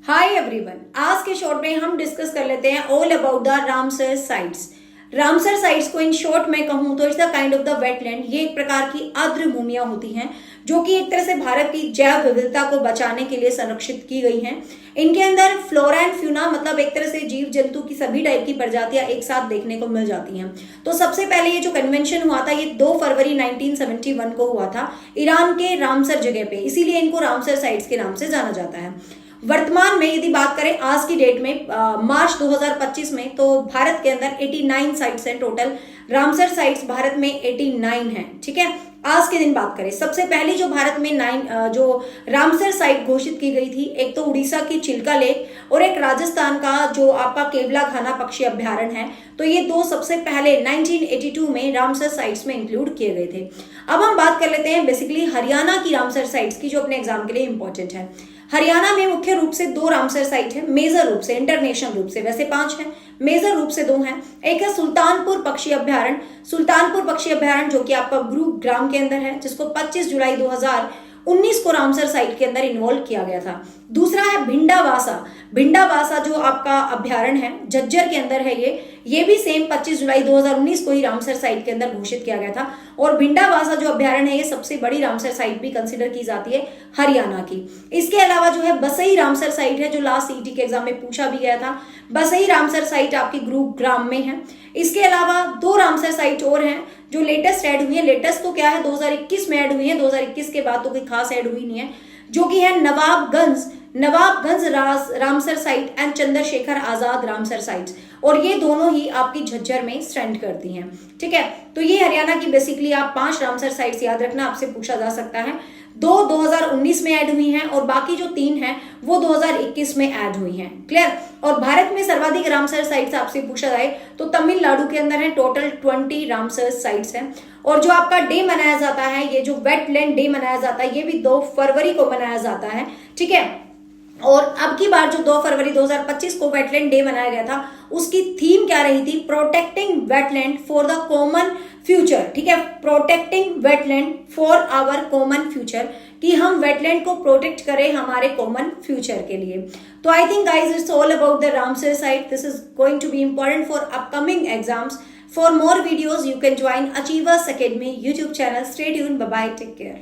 Hi everyone, आज के short में हम डिस्कस कर लेते हैं all about the Ramsar sites. Ramsar sites को इन शॉर्ट में कहूं तो it's the kind of the wetland. ये एक प्रकार की आर्द्र भूमियां होती हैं जो कि एक तरह से भारत की जैव विविधता को बचाने के लिए संरक्षित की गई हैं। इनके अंदर फ्लोरा एंड फ्यूना मतलब एक तरह से जीव जंतु की सभी टाइप की प्रजातियां एक साथ देखने को मिल जाती हैं। तो सबसे पहले ये जो कन्वेंशन हुआ था ये 2 फरवरी 1971 को हुआ था ईरान के रामसर जगह पे, इसीलिए इनको रामसर साइट्स के नाम से जाना जाता है। वर्तमान में यदि बात करें आज की डेट में मार्च 2025 में, तो भारत के अंदर 89 साइट्स हैं टोटल। रामसर साइट्स भारत में 89 हैं। ठीक है, आज के दिन बात करें, सबसे पहली जो भारत में जो रामसर साइट घोषित की गई थी, एक तो उड़ीसा की चिल्का लेक और एक राजस्थान का जो आपका केवला खाना पक्षी अभ्यारण्य है। तो ये दो सबसे पहले 1982 में रामसर साइट्स में इंक्लूड किए गए थे। अब हम बात कर लेते हैं बेसिकली हरियाणा की रामसर साइट्स की, जो अपने एग्जाम के लिए इंपॉर्टेंट है। हरियाणा में मुख्य रूप से 2 रामसर साइट है, मेजर रूप से, इंटरनेशनल रूप से वैसे 5 हैं, मेजर रूप से 2 हैं। एक है सुल्तानपुर पक्षी अभ्यारण्य, सुल्तानपुर पक्षी अभ्यारण्य जो कि आपका गुरुग्राम के अंदर है, जिसको 25 जुलाई 2019 को रामसर साइट के अंदर इन्वॉल्व किया गया था। दूसरा है भिंडावासा, भिंडावासा जो आपका अभ्यारण्य है झज्जर के अंदर है। ये भी सेम 25 जुलाई 2019 को ही रामसर साइट के अंदर घोषित किया गया था। और भिंडावासा जो अभ्यारण्य है ये सबसे बड़ी रामसर साइट भी कंसिडर की जाती है हरियाणा की। इसके अलावा जो है बसई रामसर साइट है, जो लास्ट सीईटी के एग्जाम में पूछा भी गया था। बसई रामसर साइट आपकी गुरुग्राम में है। इसके अलावा 2 रामसर साइट और हैं जो लेटेस्ट ऐड हुई है। लेटेस्ट तो क्या है, 2021 में ऐड हुई है, 2021 के बाद तो कोई खास ऐड हुई नहीं है, जो कि है Nawabganj Ramsar site and Chandrashekhar Azad Ramsar sites. और ये दोनों ही आपकी झज्जर में स्टैंड करती हैं। ठीक है, तो ये हरियाणा की बेसिकली आप 5 रामसर साइट्स याद रखना, आपसे पूछा जा सकता है। 2 2019 में ऐड हुई हैं और बाकी जो 3 हैं वो 2021 में ऐड हुई हैं। क्लियर। और भारत में सर्वाधिक रामसर साइट्स आपसे पूछा जाए तो तमिलनाडु के अंदर है, टोटल 20 रामसर साइट्स हैं। और जो आपका डे मनाया जाता है, ये जो वेटलैंड डे मनाया जाता है, ये भी 2 फरवरी को मनाया जाता है। ठीक है, और अब की बार जो 2 फरवरी 2025 को वेटलैंड डे मनाया गया था, उसकी थीम क्या रही थी, protecting wetland for the common future. ठीक है, protecting wetland for our common future, कि हम वेटलैंड को प्रोटेक्ट करें हमारे कॉमन फ्यूचर के लिए। तो I think guys it's all about the Ramsar site. This is going to be important for upcoming exams. For more videos, you can join Achievers Academy YouTube channel. Stay tuned. Bye bye. Take care.